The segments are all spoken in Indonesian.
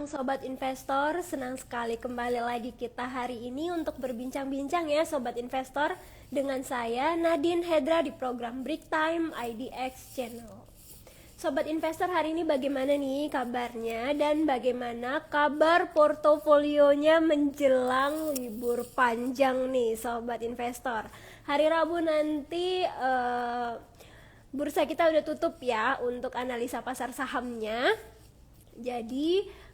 Sobat Investor, senang sekali kembali lagi kita hari ini untuk berbincang-bincang ya Sobat Investor dengan saya Nadine Hedra di program Break Time IDX Channel. Sobat Investor, hari ini bagaimana nih kabarnya dan bagaimana kabar portofolionya menjelang libur panjang nih Sobat Investor. Hari Rabu nanti bursa kita udah tutup ya untuk analisa pasar sahamnya. Jadi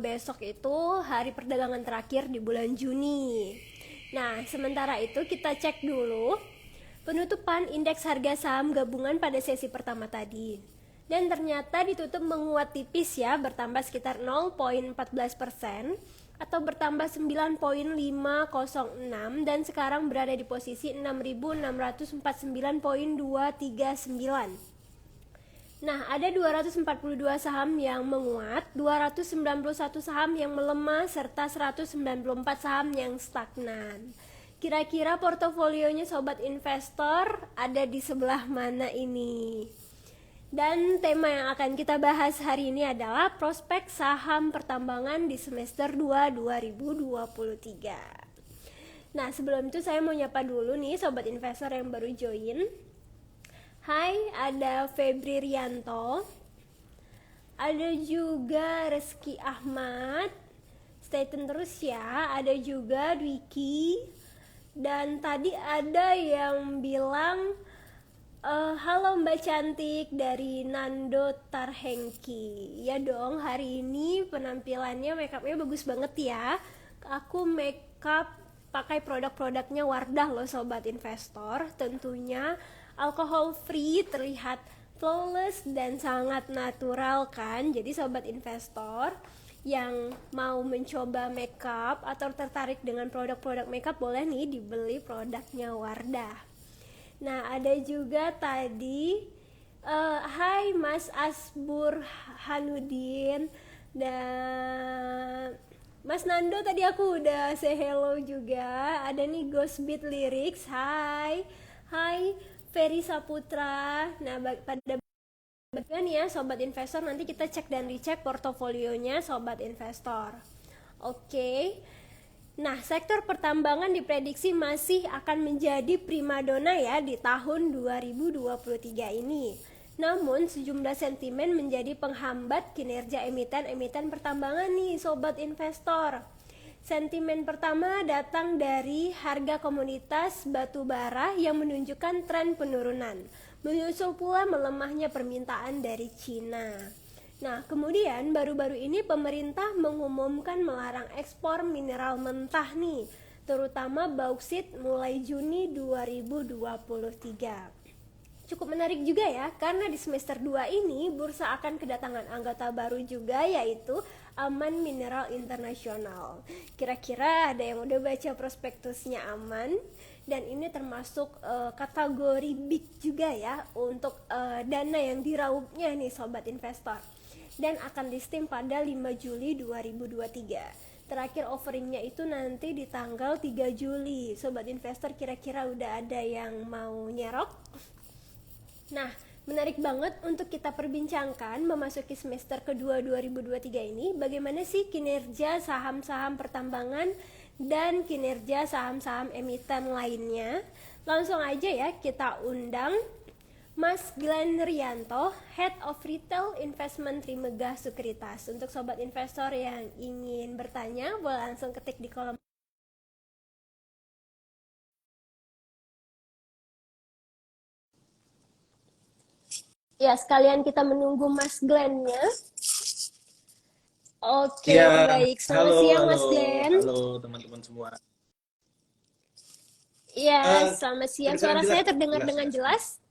besok itu hari perdagangan terakhir di bulan Juni. Nah, sementara itu kita cek dulu penutupan indeks harga saham gabungan pada sesi pertama tadi. Dan ternyata ditutup menguat tipis ya, bertambah sekitar 0,14% atau bertambah 9,506 dan sekarang berada di posisi 6.649,239. Nah, ada 242 saham yang menguat, 291 saham yang melemah, serta 194 saham yang stagnan. Kira-kira portofolionya Sobat Investor ada di sebelah mana ini? Dan tema yang akan kita bahas hari ini adalah prospek saham pertambangan di semester 2 2023. Nah, sebelum itu saya mau nyapa dulu nih Sobat Investor yang baru join. Hai, ada Febri Rianto, ada juga Reski Ahmad, stay tune terus ya, ada juga Dwiki, dan tadi ada yang bilang halo Mbak Cantik dari Nando Tarhengki. Ya dong, hari ini penampilannya makeupnya bagus banget ya. Aku makeup pakai produk-produknya Wardah loh Sobat Investor, tentunya alkohol free, terlihat flawless dan sangat natural kan. Jadi Sobat Investor yang mau mencoba makeup atau tertarik dengan produk-produk makeup boleh nih dibeli produknya Wardah. Nah, ada juga tadi hai Mas Asbur Hanudin dan Mas Nando, tadi aku udah say hello juga. Ada nih Ghost Beat Lyrics, hai Ferry Saputra. Nah, pada bagian ya Sobat Investor, nanti kita cek dan dicek portofolionya Sobat Investor. Oke. Nah, sektor pertambangan diprediksi masih akan menjadi primadona ya di tahun 2023 ini. Namun, sejumlah sentimen menjadi penghambat kinerja emiten-emiten pertambangan nih Sobat Investor. Sentimen pertama datang dari harga komoditas batu bara yang menunjukkan tren penurunan. Menyusul pula melemahnya permintaan dari Cina. Nah, kemudian baru-baru ini pemerintah mengumumkan melarang ekspor mineral mentah nih, terutama bauksit mulai Juni 2023. Cukup menarik juga ya, karena di semester 2 ini bursa akan kedatangan anggota baru juga, yaitu Aman Mineral Internasional. Kira-kira ada yang udah baca prospektusnya Aman? Dan ini termasuk kategori big juga ya untuk dana yang diraupnya nih Sobat Investor. Dan akan listing pada 5 Juli 2023. Terakhir offeringnya itu nanti di tanggal 3 Juli. Sobat Investor, kira-kira udah ada yang mau nyerok? Nah, menarik banget untuk kita perbincangkan memasuki semester kedua 2023 ini, bagaimana sih kinerja saham-saham pertambangan dan kinerja saham-saham emiten lainnya. Langsung aja ya kita undang Mas Glenn Rianto, Head of Retail Investment Trimegah Sekuritas. Untuk Sobat Investor yang ingin bertanya, boleh langsung ketik di kolom. Ya, sekalian kita menunggu Mas Glenn-nya. Oke, Ya, baik. Selamat halo, siang, halo, Mas Glenn. halo teman-teman semua. Iya, selamat siang. Kedengaran Suara jelas, saya terdengar jelas, dengan jelas. jelas?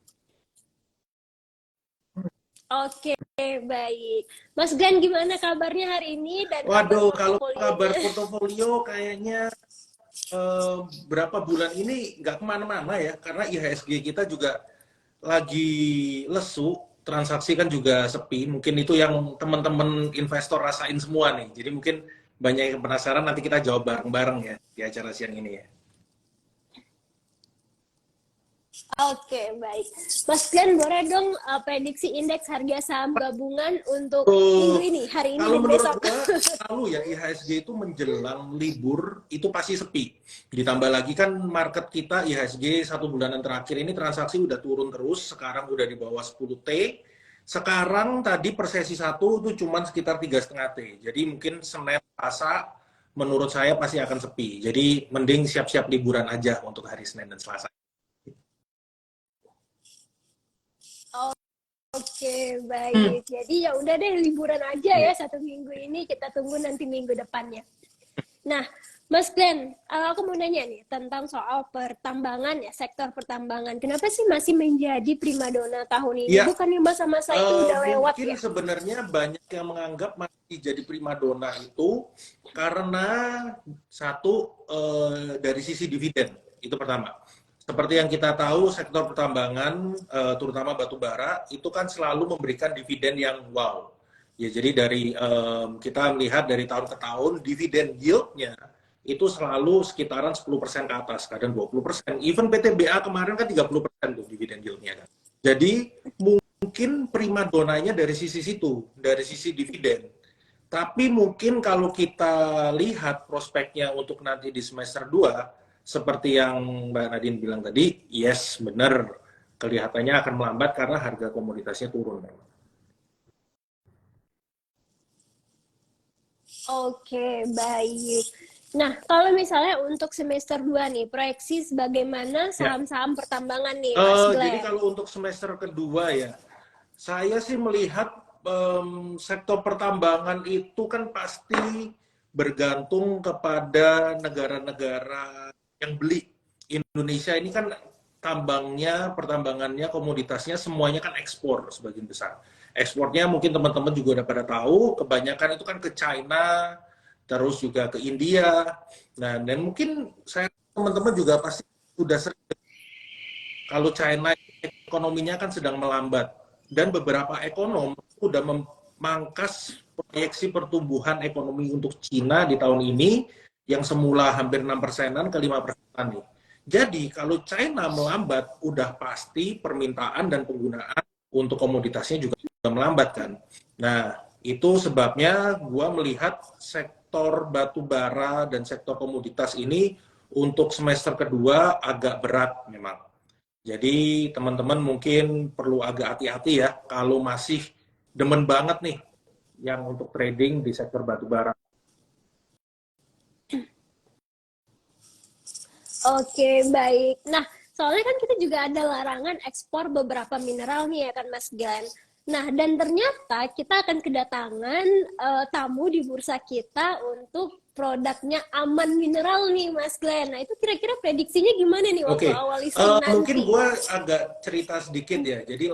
Oke, baik. Mas Glenn, gimana kabarnya hari ini dan kabar Waduh, kalau kabar portofolionya? portofolio kayaknya berapa bulan ini nggak kemana-mana ya, karena IHSG kita juga lagi lesu, transaksi kan juga sepi. Mungkin itu yang teman-teman investor rasain semua nih. Jadi mungkin banyak yang penasaran, nanti kita jawab bareng-bareng ya di acara siang ini ya. Oke, baik. Mas Glenn, boleh dong prediksi indeks harga saham gabungan untuk minggu Oh, ini, hari ini kalau dan menurut besok? gua selalu ya IHSG itu menjelang libur itu pasti sepi. Ditambah lagi kan market kita IHSG 1 bulanan terakhir ini transaksi udah turun terus, sekarang udah di bawah 10T. Sekarang tadi per sesi 1 itu cuma sekitar 3,5 T. Jadi mungkin Senin, Selasa menurut saya pasti akan sepi. Jadi mending siap-siap liburan aja untuk hari Senin dan Selasa. Oke, baik. Jadi ya udah deh liburan aja ya 1 minggu ini. Kita tunggu nanti minggu depannya. Nah, Mas Glenn, aku mau nanya nih tentang soal pertambangan ya, sektor pertambangan. Kenapa sih masih menjadi primadona tahun ini? Ya, Bukannya masa-masa itu udah lewat mungkin ya? sebenarnya banyak yang menganggap masih jadi primadona itu karena satu dari sisi dividen, itu pertama. Seperti yang kita tahu, sektor pertambangan, terutama batu bara, itu kan selalu memberikan dividen yang wow. Ya, jadi dari kita melihat dari tahun ke tahun, dividen yield-nya itu selalu sekitaran 10% ke atas, kadang 20%. Even PTBA kemarin kan 30% tuh dividen yield-nya kan. Jadi mungkin primadonanya dari sisi situ, dari sisi dividen. Tapi mungkin kalau kita lihat prospeknya untuk nanti di semester 2, seperti yang Mbak Nadine bilang tadi, yes, benar. Kelihatannya akan melambat karena harga komoditasnya turun. Oke, baik. Nah, kalau misalnya untuk semester 2 nih, proyeksi bagaimana Ya, saham-saham pertambangan nih, Mas jadi Glenn? kalau untuk semester kedua ya, saya sih melihat sektor pertambangan itu kan pasti bergantung kepada negara-negara yang beli. Indonesia ini kan tambangnya, pertambangannya, komoditasnya semuanya kan ekspor sebagian besar. Ekspornya mungkin teman-teman juga udah pada tahu, kebanyakan itu kan ke China, terus juga ke India. Nah, dan mungkin saya teman-teman juga pasti sudah sering kalau China ekonominya kan sedang melambat dan beberapa ekonom sudah memangkas proyeksi pertumbuhan ekonomi untuk Cina di tahun ini yang semula hampir 6%-an ke 5%-an nih. Jadi kalau China melambat, udah pasti permintaan dan penggunaan untuk komoditasnya juga melambat kan. Nah, itu sebabnya gua melihat sektor batu bara dan sektor komoditas ini untuk semester kedua agak berat memang. Jadi teman-teman mungkin perlu agak hati-hati ya kalau masih demen banget nih yang untuk trading di sektor batubara. Oke, baik. Nah, soalnya kan kita juga ada larangan ekspor beberapa mineral nih ya kan, Mas Glenn. Nah, dan ternyata kita akan kedatangan tamu di bursa kita untuk produknya Aman Mineral nih, Mas Glenn. Nah, itu kira-kira prediksinya gimana nih waktu Oke, awal listing mungkin nanti? gue agak cerita sedikit ya. Jadi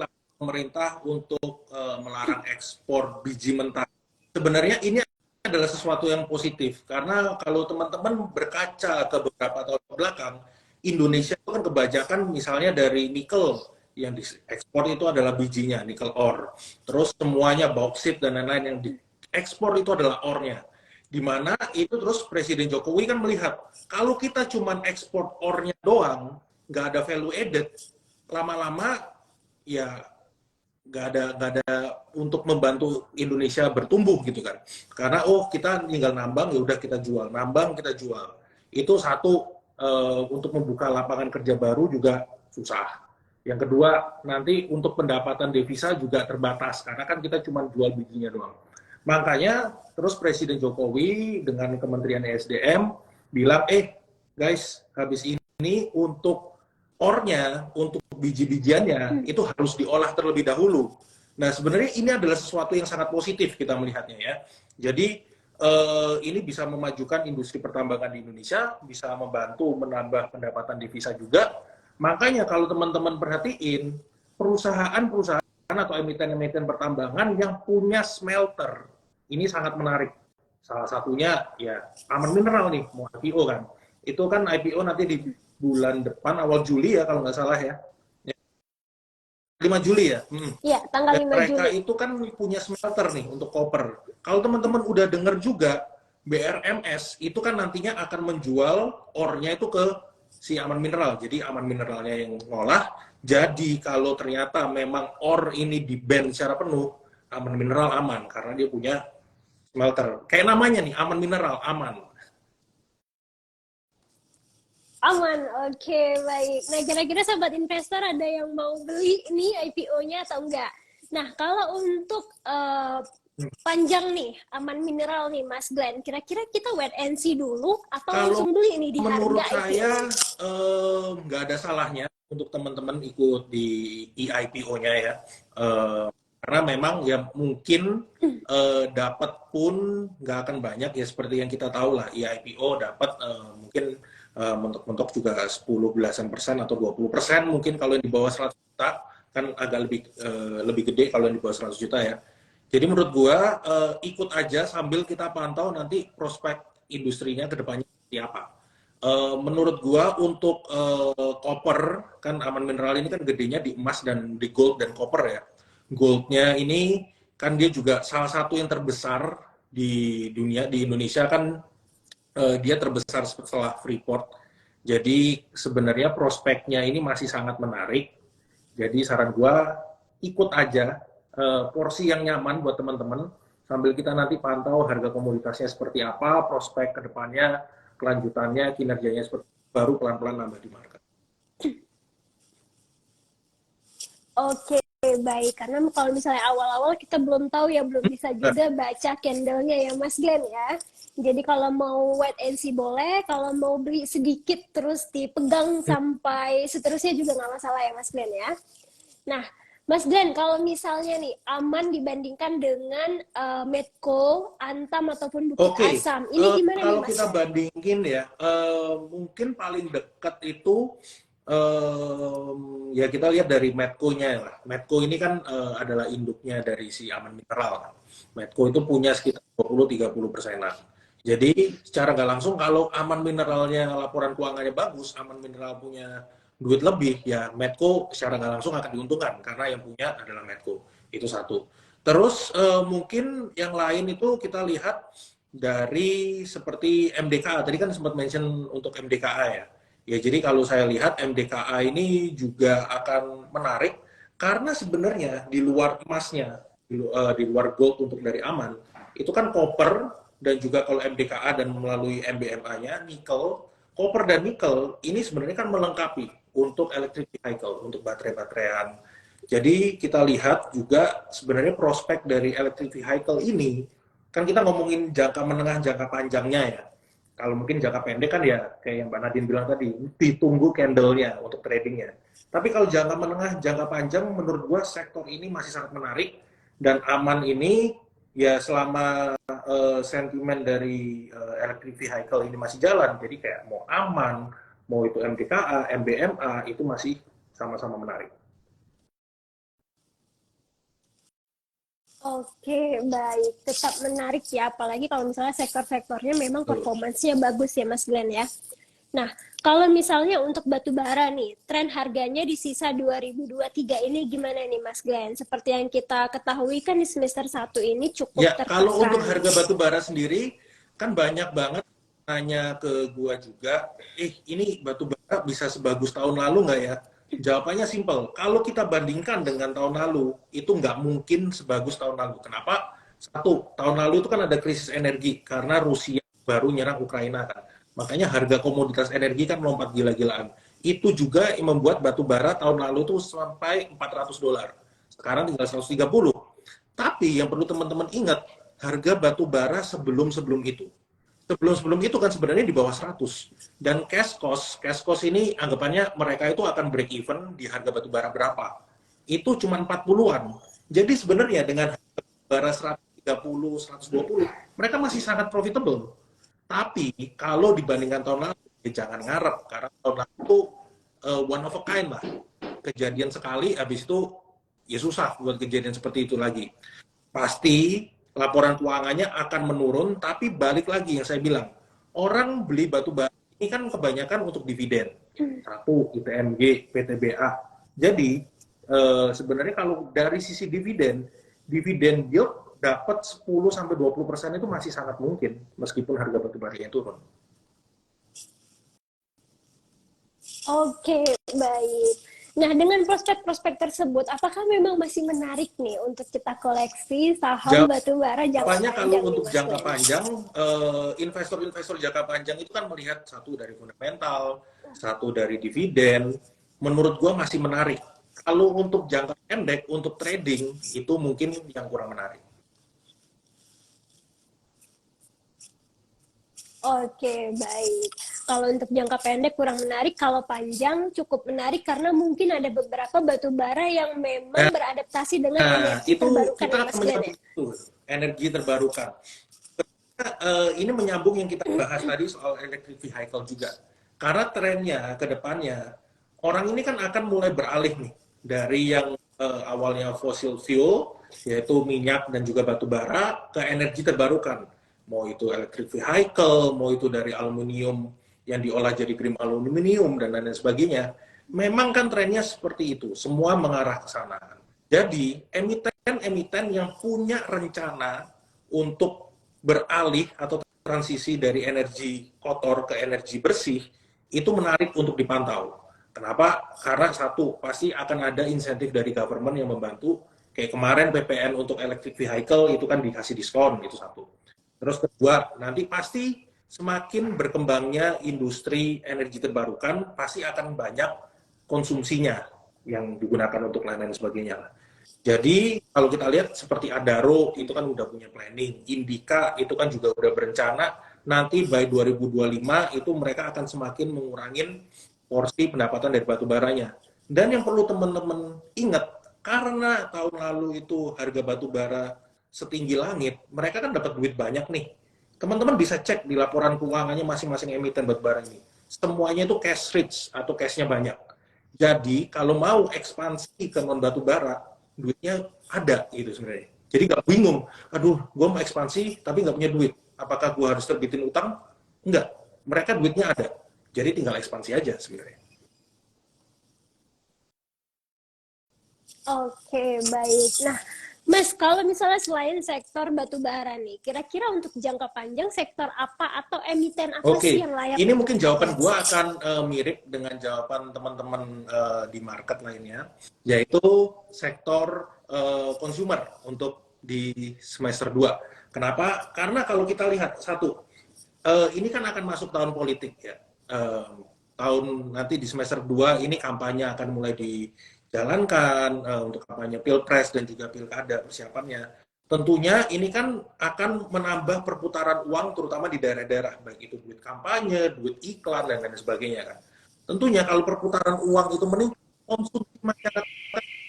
pemerintah untuk melarang ekspor biji mentah. Sebenarnya ini adalah sesuatu yang positif karena kalau teman-teman berkaca ke beberapa tahun belakang, Indonesia itu kan kebanyakan misalnya dari nikel yang diekspor itu adalah bijinya, nikel ore. Terus semuanya bauksit dan lain-lain yang diekspor itu adalah ore-nya. Di mana itu terus Presiden Jokowi kan melihat kalau kita cuma ekspor ore-nya doang, nggak ada value added, lama-lama ya nggak ada untuk membantu Indonesia bertumbuh gitu kan. Karena kita tinggal nambang, ya udah kita jual, nambang kita jual. Itu satu, untuk membuka lapangan kerja baru juga susah. Yang kedua, nanti untuk pendapatan devisa juga terbatas karena kan kita cuma jual bijinya doang. Makanya terus Presiden Jokowi dengan Kementerian ESDM bilang, guys, habis ini untuk ore-nya, untuk biji-bijiannya itu harus diolah terlebih dahulu. Nah, sebenarnya ini adalah sesuatu yang sangat positif kita melihatnya ya. Jadi ini bisa memajukan industri pertambangan di Indonesia, bisa membantu menambah pendapatan devisa juga. Makanya kalau teman-teman perhatiin, perusahaan-perusahaan atau emiten-emiten pertambangan yang punya smelter, ini sangat menarik. Salah satunya ya Aman Mineral nih, mau IPO kan. Itu kan IPO nanti di bulan depan, awal Juli ya kalau nggak salah ya. 5 Juli ya. Iya, tanggal 5 mereka Juli. itu kan punya smelter nih untuk koper. Kalau teman-teman udah dengar juga, BRMS itu kan nantinya akan menjual ore-nya itu ke si Aman Mineral. Jadi Aman Mineralnya yang ngolah. Jadi kalau ternyata memang ore ini di-ban secara penuh, Aman Mineral aman karena dia punya smelter. Kayak namanya nih, Aman Mineral, aman. Aman, oke, baik. Nah, kira-kira sahabat investor ada yang mau beli ini IPO-nya atau enggak? Nah, kalau untuk panjang nih, Aman Mineral nih, Mas Glenn, kira-kira kita wait and see dulu atau Kalau langsung beli ini di harga menurut saya IPO-nya? nggak ada salahnya untuk teman-teman ikut di IPO-nya ya. Eh, karena memang ya mungkin dapat pun nggak akan banyak ya seperti yang kita tahu lah IPO dapat mungkin mentok-mentok juga 10 belasan persen atau 20% mungkin kalau yang di bawah 100 juta kan agak lebih gede kalau yang di bawah 100 juta ya. Jadi menurut gua ikut aja sambil kita pantau nanti prospek industrinya ke depannya seperti apa. Menurut gua untuk copper kan Aman Mineral ini kan gedenya di emas dan di gold dan copper ya. Goldnya ini kan dia juga salah satu yang terbesar di dunia di Indonesia kan dia terbesar setelah Freeport. Jadi sebenarnya prospeknya ini masih sangat menarik. Jadi saran gua ikut aja porsi yang nyaman buat teman-teman sambil kita nanti pantau harga komoditasnya seperti apa, prospek kedepannya, kelanjutannya, kinerjanya seperti baru pelan-pelan nambah di market. Oke, baik. Karena kalau misalnya awal-awal kita belum tahu ya, belum bisa juga baca candle-nya ya, Mas Glenn ya. Jadi kalau mau wait and see boleh, kalau mau beli sedikit terus dipegang sampai seterusnya juga nggak masalah ya, Mas Glenn ya. Nah, Mas Glenn, kalau misalnya nih aman dibandingkan dengan Medco, Antam ataupun Bukit Oke, Asam, ini gimana nih, kalau Mas? kita bandingin ya, mungkin paling dekat itu ya kita lihat dari Medco-nya lah. Medco ini kan adalah induknya dari si Aman Mineral. Medco itu punya sekitar 20-30%-an. Jadi secara nggak langsung kalau Aman Mineralnya laporan keuangannya bagus, Aman Mineral punya duit lebih, ya Medco secara nggak langsung akan diuntungkan karena yang punya adalah Medco. Itu satu. Terus mungkin yang lain itu kita lihat dari seperti MDKA. Tadi kan sempat mention untuk MDKA ya. Ya, jadi kalau saya lihat MDKA ini juga akan menarik karena sebenarnya di luar emasnya, di luar gold untuk dari aman, itu kan copper dan juga kalau MDKA dan melalui MBMA-nya nikel, copper dan nikel ini sebenarnya kan melengkapi untuk electric vehicle, untuk baterai-bateraian. Jadi kita lihat juga sebenarnya prospek dari electric vehicle ini, kan kita ngomongin jangka menengah, jangka panjangnya ya. Kalau mungkin jangka pendek kan ya kayak yang Mbak Nadine bilang tadi, ditunggu candle-nya untuk tradingnya. Tapi kalau jangka menengah, jangka panjang, menurut gua sektor ini masih sangat menarik dan aman ini ya selama sentimen dari electric vehicle ini masih jalan. Jadi kayak mau aman, mau itu MDKA, MBMA itu masih sama-sama menarik. Oke, baik. Tetap menarik ya, apalagi kalau misalnya sektor-sektornya memang Betul. performance-nya bagus ya, Mas Glenn ya. Nah, kalau misalnya untuk batu bara nih, tren harganya di sisa 2023 ini gimana nih, Mas Glenn? Seperti yang kita ketahui kan di semester 1 ini cukup Ya, kalau untuk tertekan. harga batu bara sendiri, kan banyak banget nanya ke gua juga, ini batu bara bisa sebagus tahun lalu nggak ya? Jawabannya simpel, kalau kita bandingkan dengan tahun lalu, itu nggak mungkin sebagus tahun lalu. Kenapa? Satu, tahun lalu itu kan ada krisis energi, karena Rusia baru nyerang Ukraina kan. Makanya harga komoditas energi kan melompat gila-gilaan. Itu juga yang membuat batu bara tahun lalu tuh sampai $400. Sekarang tinggal 130. Tapi yang perlu teman-teman ingat, harga batu bara sebelum-sebelum itu. Sebelum-sebelum itu kan sebenarnya di bawah 100. Dan cash cost ini anggapannya mereka itu akan break even di harga batu bara berapa. Itu cuma 40-an. Jadi sebenarnya dengan harga bara 130, 120, mereka masih sangat profitable. Tapi kalau dibandingkan tahun lalu, ya jangan ngarep. Karena tahun lalu itu one of a kind lah. Kejadian sekali, habis itu ya susah buat kejadian seperti itu lagi. Pasti laporan keuangannya akan menurun, tapi balik lagi yang saya bilang, orang beli batu bara ini kan kebanyakan untuk dividen. Satu, ITMG, PTBA. Jadi, sebenarnya kalau dari sisi dividen, dividen yield dapat 10-20% itu masih sangat mungkin, meskipun harga batu baranya turun. Oke, baik. Nah, dengan prospek-prospek tersebut, apakah memang masih menarik nih untuk kita koleksi saham batubara jangka Jawabannya kalau panjang nih, untuk Mas jangka Glenn? panjang, investor-investor jangka panjang itu kan melihat satu dari fundamental, satu dari dividen. Menurut gua masih menarik. Kalau untuk jangka pendek, untuk trading itu mungkin yang kurang menarik. Oke, baik. Kalau untuk jangka pendek kurang menarik, kalau panjang cukup menarik karena mungkin ada beberapa batu bara yang memang beradaptasi dengan Nah, energi itu terbarukan kita ya, akan Mas Glenn ya? menyambung itu, energi terbarukan. Ini menyambung yang kita bahas tadi soal electric vehicle juga. Karena trennya ke depannya, orang ini kan akan mulai beralih nih dari yang awalnya fossil fuel, yaitu minyak dan juga batu bara, ke energi terbarukan. Mau itu electric vehicle, mau itu dari aluminium yang diolah jadi green aluminium, dan lain-lain sebagainya. Memang kan trennya seperti itu, semua mengarah ke sana. Jadi, emiten-emiten yang punya rencana untuk beralih atau transisi dari energi kotor ke energi bersih itu menarik untuk dipantau. Kenapa? Karena satu, pasti akan ada insentif dari government yang membantu. Kayak kemarin PPN untuk electric vehicle itu kan dikasih diskon, itu satu. Terus kedua, nanti pasti semakin berkembangnya industri energi terbarukan, pasti akan banyak konsumsinya yang digunakan untuk lain-lain sebagainya. Jadi kalau kita lihat seperti Adaro itu kan udah punya planning, Indika itu kan juga udah berencana nanti by 2025 itu mereka akan semakin mengurangin porsi pendapatan dari batu baranya. Dan yang perlu teman-teman ingat, karena tahun lalu itu harga batu bara setinggi langit, mereka kan dapat duit banyak nih. Teman-teman bisa cek di laporan keuangannya masing-masing emiten batu bara ini. Semuanya itu cash rich atau cashnya banyak. Jadi kalau mau ekspansi ke non batu bara, duitnya ada gitu sebenarnya. Jadi nggak bingung, aduh gue mau ekspansi tapi nggak punya duit. Apakah gue harus terbitin utang? Enggak, mereka duitnya ada. Jadi tinggal ekspansi aja sebenarnya. Oke, baik. Nah, Mas, kalau misalnya selain sektor batu bara nih, kira-kira untuk jangka panjang sektor apa atau emiten apa sih Oke, yang layak ini untuk mungkin kita jawaban gue koleksi? akan mirip dengan jawaban teman-teman di market lainnya, yaitu sektor consumer untuk di semester 2. Kenapa? Karena kalau kita lihat, satu, ini kan akan masuk tahun politik ya. Tahun nanti di semester 2 ini kampanye akan mulai dijalankan untuk kampanye Pilpres dan juga Pilkada persiapannya. Tentunya ini kan akan menambah perputaran uang terutama di daerah-daerah, baik itu duit kampanye, duit iklan dan lain sebagainya kan. Tentunya kalau perputaran uang itu meningkat, konsumsi masyarakat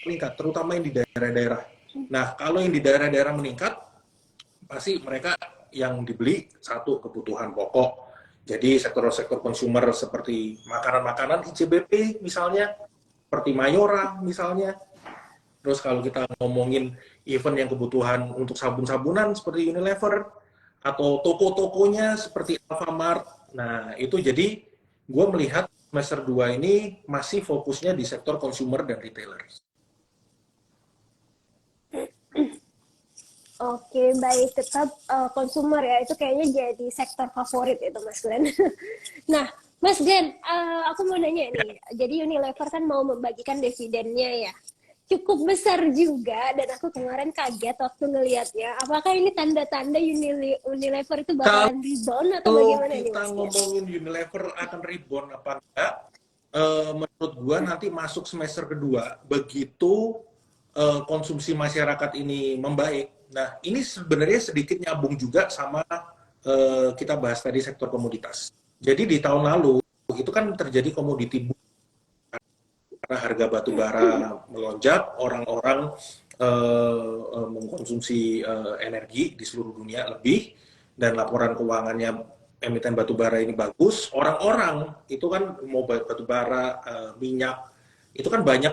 meningkat, terutama yang di daerah-daerah. Nah, kalau yang di daerah-daerah meningkat, pasti mereka yang dibeli satu kebutuhan pokok. Jadi sektor-sektor konsumer seperti makanan-makanan ICBP misalnya, seperti Mayora misalnya. Terus kalau kita ngomongin event yang kebutuhan untuk sabun-sabunan seperti Unilever atau toko-tokonya seperti Alfamart. Nah, itu jadi gue melihat semester 2 ini masih fokusnya di sektor consumer dan retailer. Oke, baik. Tetap konsumer ya, itu kayaknya jadi sektor favorit itu, Mas Glenn. Nah, Mas Glenn, aku mau nanya nih. Jadi Unilever kan mau membagikan dividennya ya. Cukup besar juga, dan aku kemarin kaget waktu ngelihatnya. Apakah ini tanda-tanda Unilever itu bakalan rebound atau Kalau bagaimana nih, kita Mas Glenn? ngomongin Unilever akan rebound apa enggak, menurut gua nanti masuk semester kedua, begitu konsumsi masyarakat ini membaik. Nah, ini sebenarnya sedikit nyambung juga sama kita bahas tadi sektor komoditas. Jadi di tahun lalu itu kan terjadi komoditi boom karena harga batu bara melonjak, orang-orang mengkonsumsi energi di seluruh dunia lebih, dan laporan keuangannya emiten batu bara ini bagus. Orang-orang itu kan mau batu bara, minyak, itu kan banyak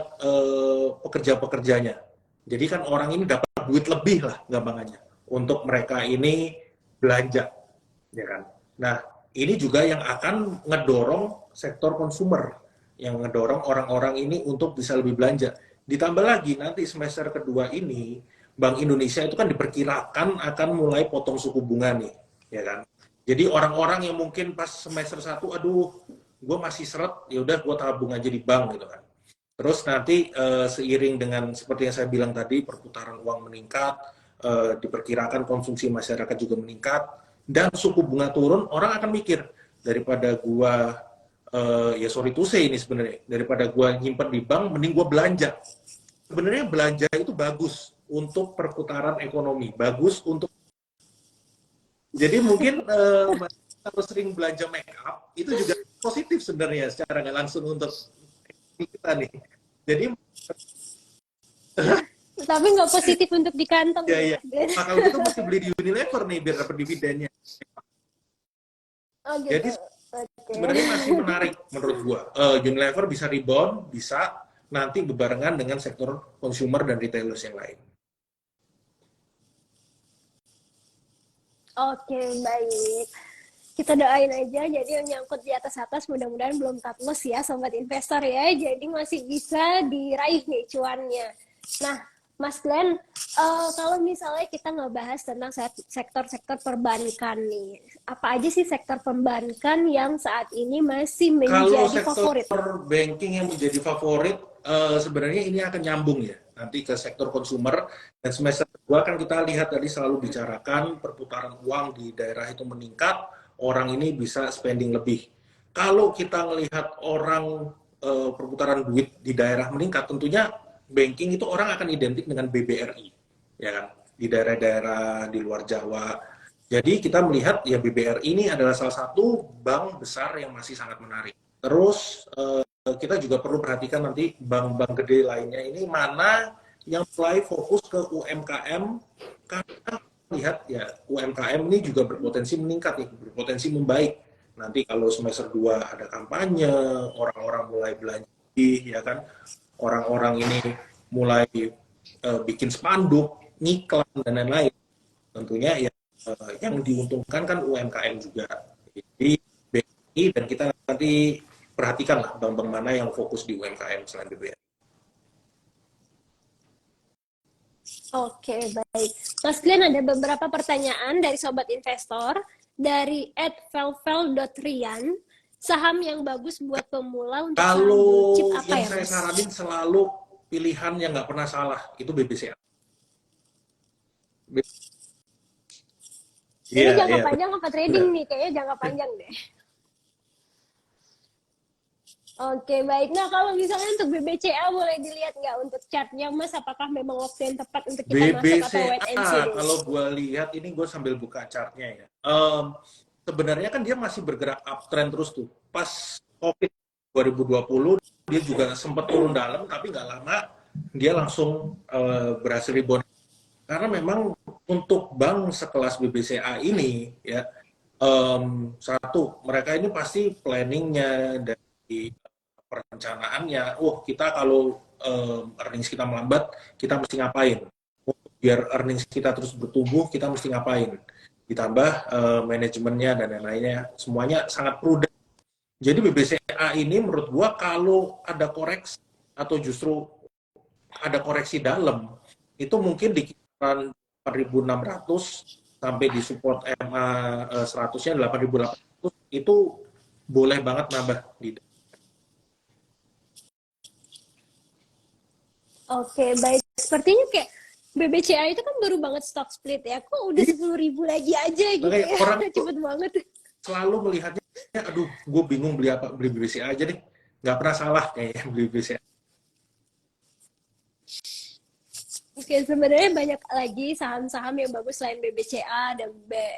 pekerja-pekerjanya. Jadi kan orang ini dapat duit lebih lah gampangannya untuk mereka ini belanja, ya kan. Nah, ini juga yang akan ngedorong sektor konsumer, yang ngedorong orang-orang ini untuk bisa lebih belanja. Ditambah lagi nanti semester kedua ini Bank Indonesia itu kan diperkirakan akan mulai potong suku bunga nih, ya kan. Jadi orang-orang yang mungkin pas semester 1, aduh, gue masih seret, ya udah gue tabung aja di bank gitu kan. Terus nanti seiring dengan seperti yang saya bilang tadi, perputaran uang meningkat, diperkirakan konsumsi masyarakat juga meningkat, dan suku bunga turun, orang akan mikir, daripada gua, ya sorry to say ini sebenarnya, daripada gua nyimpen di bank, mending gua belanja. Sebenarnya belanja itu bagus untuk perputaran ekonomi, bagus untuk, jadi mungkin kalau sering belanja make up, itu juga positif sebenarnya secara nggak langsung untuk kita nih. Jadi Tapi nggak positif untuk di kantong ya, ya, ya. Mas Glenn. Nah, kalau gitu mesti beli di Unilever nih biar dapat dividennya. Oh Jadi gitu. Oke. sebenarnya masih menarik menurut gua. Unilever bisa rebound, bisa nanti bebarengan dengan sektor consumer dan retailers yang lain. Oke, baik. Kita doain aja jadi yang nyangkut di atas-atas mudah-mudahan belum cut loss ya sobat investor ya. Jadi masih bisa diraih nih cuannya. Nah, Mas Glenn, kalau misalnya kita ngebahas tentang sektor-sektor perbankan nih, apa aja sih sektor perbankan yang saat ini masih Kalau menjadi sektor favorit? banking yang menjadi favorit, sebenarnya ini akan nyambung ya nanti ke sektor consumer. Dan semester kedua kan kita lihat tadi selalu bicarakan perputaran uang di daerah itu meningkat, orang ini bisa spending lebih. Kalau kita melihat orang perputaran duit di daerah meningkat, tentunya banking itu orang akan identik dengan BBRI, ya kan? Di daerah-daerah di luar Jawa. Jadi kita melihat ya BBRI ini adalah salah satu bank besar yang masih sangat menarik. Terus kita juga perlu perhatikan nanti bank-bank gede lainnya ini mana yang mulai fokus ke UMKM, karena lihat ya UMKM ini juga berpotensi meningkat nih, berpotensi membaik. Nanti kalau semester 2 ada kampanye, orang-orang mulai belanja, ya kan, orang-orang ini mulai bikin spanduk, ngiklan dan lain-lain. Tentunya ya yang diuntungkan kan UMKM juga. Jadi BNI dan kita nanti perhatikanlah bank-bank mana yang fokus di UMKM selain BBRI. Oke, baik. Mas Glenn, ada beberapa pertanyaan dari sobat investor dari @velvel.rian. Saham yang bagus buat pemula untuk saham blue chip Kalau apa yang ya, saya Mas? saranin selalu pilihan yang nggak pernah salah itu BBCA. Ini Iya, jangka iya, panjang apa trading benar. nih? Kayaknya jangka panjang deh. Oke, baik. Nah, kalau misalnya untuk BBCA boleh dilihat nggak untuk chartnya, Mas? Apakah memang waktu yang tepat untuk kita masuk atau wait and see BBCA, dulu? kalau gue lihat ini gue sambil buka chartnya ya. Sebenarnya kan dia masih bergerak uptrend terus tuh. Pas COVID 2020 dia juga sempat turun dalam, tapi nggak lama dia langsung berhasil rebound. Karena memang untuk bank sekelas BBCA ini ya, satu mereka ini pasti planningnya dari perencanaannya. Kita kalau earnings kita melambat, kita mesti ngapain? Biar earnings kita terus bertumbuh, kita mesti ngapain? Ditambah manajemennya dan lain-lainnya, semuanya sangat prudent. Jadi BBCA ini menurut gua kalau ada koreksi atau justru ada koreksi dalam, itu mungkin di kisaran 4.600 sampai di support MA 100-nya 8.800 itu boleh banget nambah di. Oke, baik. Sepertinya kayak BBCA itu kan baru banget stock split ya. Kok udah 10.000 lagi aja gitu Makanya ya? orang tuh Cepet banget. selalu melihatnya, aduh, gue bingung beli apa, beli BBCA aja deh. Nggak pernah salah kayaknya beli BBCA. Oke, sebenarnya banyak lagi saham-saham yang bagus selain BBCA dan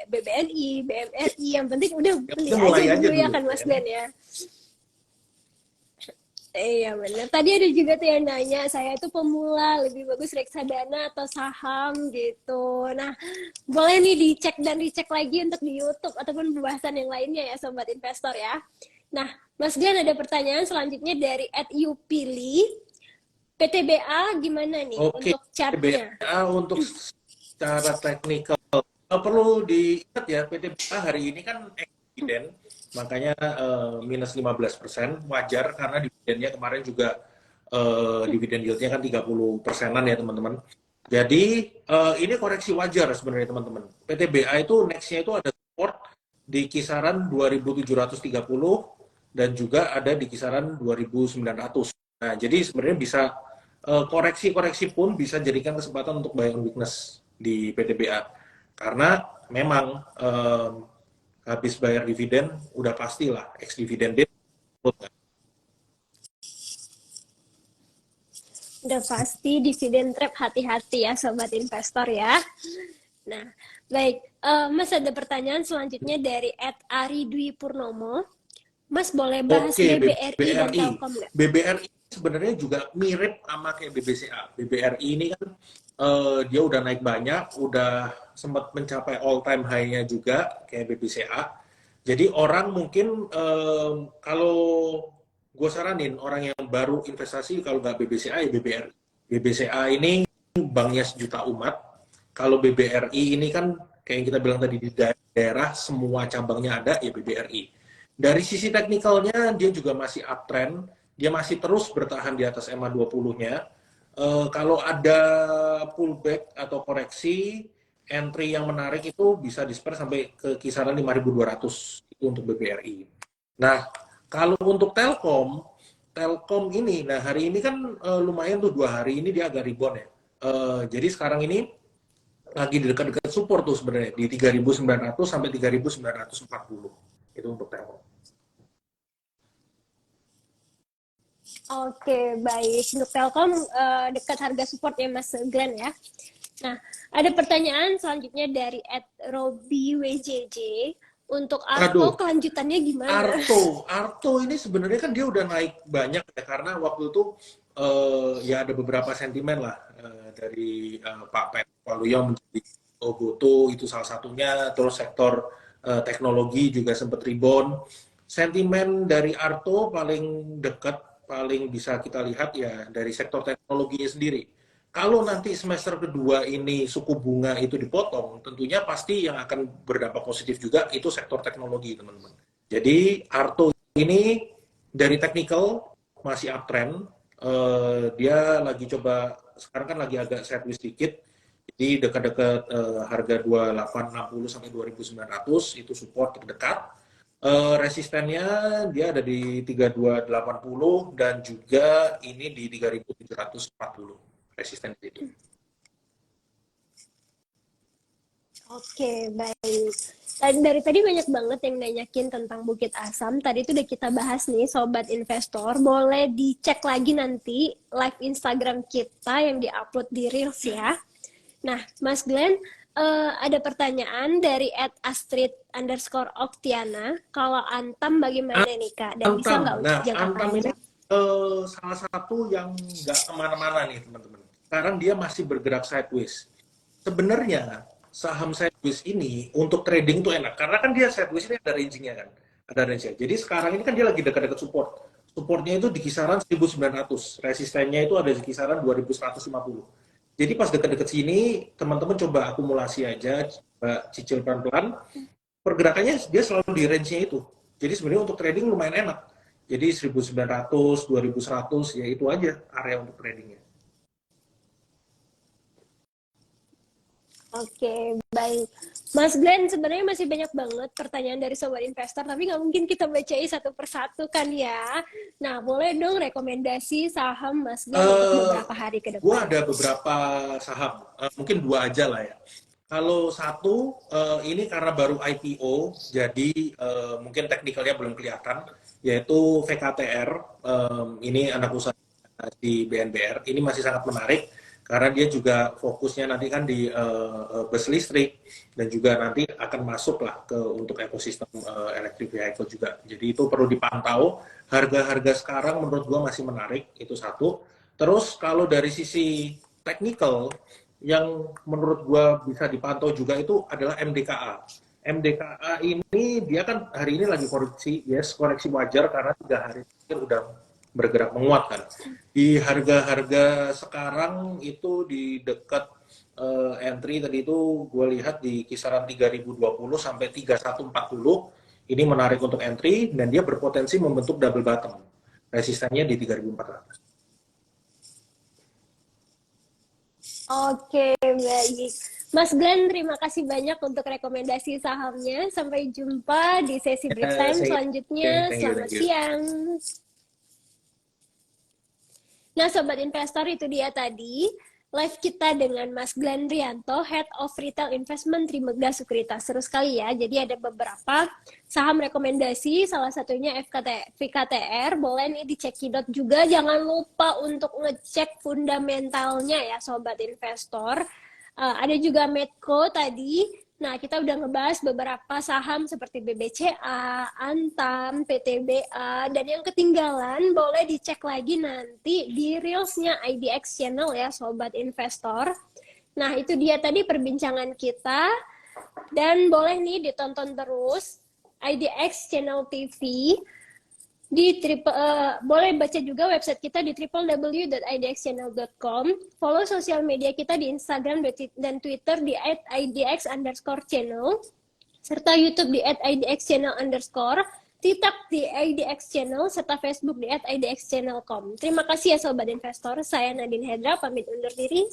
BBNI, BMRI. Yang penting udah beli Kita aja mulai aja dulu ya dulu. kan, Mas Ya. Glenn ya. Iya benar. Tadi ada juga tuh yang nanya, saya itu pemula, lebih bagus reksadana atau saham gitu. Nah, boleh nih dicek dan dicek lagi untuk di YouTube ataupun pembahasan yang lainnya ya, sobat investor ya. Nah, Mas Glenn ada pertanyaan selanjutnya dari @yupili. PTBA gimana nih Oke, untuk chartnya? PTBA untuk secara teknikal perlu diingat ya, PTBA hari ini kan dividen, makanya minus 15%, wajar karena dividennya kemarin juga dividen yieldnya kan 30%-an ya teman-teman. Jadi ini koreksi wajar sebenarnya teman-teman. PTBA itu next-nya itu ada support di kisaran 2.730 dan juga ada di kisaran 2.900. Nah, jadi sebenarnya bisa koreksi-koreksi pun bisa jadikan kesempatan untuk buy on weakness di PTBA. Karena memang habis bayar dividen, udah pastilah ex dividend date. Udah pasti dividen trap, hati-hati ya sobat investor ya. Nah, baik. Mas ada pertanyaan selanjutnya dari Ari Dwi Purnomo. Mas boleh bahas Oke, BBRI dan BBRI. Telkom nggak? BBRI sebenarnya juga mirip sama kayak BBCA. BBRI ini kan dia udah naik banyak, udah sempat mencapai all time high-nya juga kayak BBCA. Jadi orang mungkin kalau gue saranin orang yang baru investasi kalau nggak BBCA ya BBRI. BBCA ini banknya sejuta umat. Kalau BBRI ini kan kayak yang kita bilang tadi di daerah semua cabangnya ada ya BBRI. Dari sisi teknikalnya dia juga masih uptrend, dia masih terus bertahan di atas EMA 20-nya. Kalau ada pullback atau koreksi, entry yang menarik itu bisa disper sampai ke kisaran 5.200 itu untuk BBRI. Nah, kalau untuk Telkom, Telkom ini, nah hari ini kan lumayan tuh 2 hari ini dia agak rebound ya. Jadi sekarang ini lagi di dekat-dekat support tuh sebenarnya di 3.900 sampai 3.940 itu untuk Telkom. Oke, baik. Untuk Telkom dekat harga support ya Mas Glenn ya. Nah, ada pertanyaan selanjutnya dari @robi_wjj. Untuk Aduh, Arto kelanjutannya gimana? Arto ini sebenarnya kan dia udah naik banyak ya karena waktu itu ya ada beberapa sentimen lah dari Pak Pet Waluyo menjadi Goto itu salah satunya, terus sektor teknologi juga sempat rebound. Sentimen dari Arto paling dekat, paling bisa kita lihat ya dari sektor teknologinya sendiri. Kalau nanti semester kedua ini suku bunga itu dipotong, tentunya pasti yang akan berdampak positif juga itu sektor teknologi, teman-teman. Jadi Arto ini dari technical masih uptrend, dia lagi coba sekarang kan lagi agak sideways sedikit, jadi dekat-dekat harga 2860 sampai 2900 itu support terdekat. Resistennya dia ada di 3280 dan juga ini di 3740 resisten itu. Oke, baik. Dari tadi banyak banget yang nanyakin tentang Bukit Asam. Tadi itu udah kita bahas nih, Sobat Investor. Boleh dicek lagi nanti live Instagram kita yang diupload di Reels ya. Nah, Mas Glenn, ada pertanyaan dari @astrid_oktiana. Kalau Antam bagaimana nih, Kak? Dan bisa nggak Antam, untuk nah jangka Antam ini panjang? salah satu yang nggak kemana-mana nih teman-teman. Sekarang dia masih bergerak sideways. Sebenarnya saham sideways ini untuk trading tuh enak karena kan dia sideways ini ada ranging-nya kan, ada range-nya. Jadi sekarang ini kan dia lagi dekat-dekat support. Supportnya itu di kisaran 1900, resistennya itu ada di kisaran 2150. Jadi pas dekat-dekat sini, teman-teman coba akumulasi aja, coba cicil pelan-pelan. Pergerakannya dia selalu di range-nya itu. Jadi sebenarnya untuk trading lumayan enak. Jadi 1900, 2100 ya itu aja area untuk tradingnya. Oke, baik. Mas Glenn, sebenarnya masih banyak banget pertanyaan dari sobat investor, tapi nggak mungkin kita bacain satu persatu kan ya. Nah, boleh dong rekomendasi saham Mas Glenn untuk beberapa hari ke Gue depan. ada beberapa saham, mungkin dua aja lah ya. Kalau satu ini karena baru IPO, jadi mungkin teknikalnya belum kelihatan, yaitu VKTR. Ini anak usaha di BNBR. Ini masih sangat menarik karena dia juga fokusnya nanti kan di bus listrik dan juga nanti akan masuk lah ke untuk ekosistem electric vehicle juga. Jadi itu perlu dipantau. Harga-harga sekarang menurut gua masih menarik, itu satu. Terus kalau dari sisi technical yang menurut gua bisa dipantau juga itu adalah MDKA. MDKA ini dia kan hari ini lagi koreksi, yes koreksi wajar karena 3 hari udah bergerak menguat kan. Di harga-harga sekarang itu di dekat entry tadi itu gue lihat di kisaran 3020 sampai 3140 ini menarik untuk entry dan dia berpotensi membentuk double bottom. Resistennya di 3400. Oke, baik. Mas Glenn, terima kasih banyak untuk rekomendasi sahamnya. Sampai jumpa di sesi break time Saya selanjutnya. thank you, Selamat thank you. siang. Nah, Sobat Investor, itu dia tadi live kita dengan Mas Glenn Rianto, Head of Retail Investment Trimegah Sekuritas. Seru sekali ya, jadi ada beberapa saham rekomendasi, salah satunya VKTR, boleh nih dicekidot juga. Jangan lupa untuk ngecek fundamentalnya ya Sobat Investor. Ada juga Medco tadi. Nah, kita udah ngebahas beberapa saham seperti BBCA, Antam, PTBA, dan yang ketinggalan boleh dicek lagi nanti di Reels-nya IDX Channel ya, Sobat Investor. Nah, itu dia tadi perbincangan kita. Dan boleh nih ditonton terus IDX Channel TV. Boleh baca juga website kita di www.idxchannel.com. Follow sosial media kita di Instagram dan Twitter di @idx_channel, serta YouTube di @idxchannel_, TikTok di IDX Channel, serta Facebook di @idxchannel.com. Terima kasih ya Sobat Investor. Saya Nadine Hedra, pamit undur diri.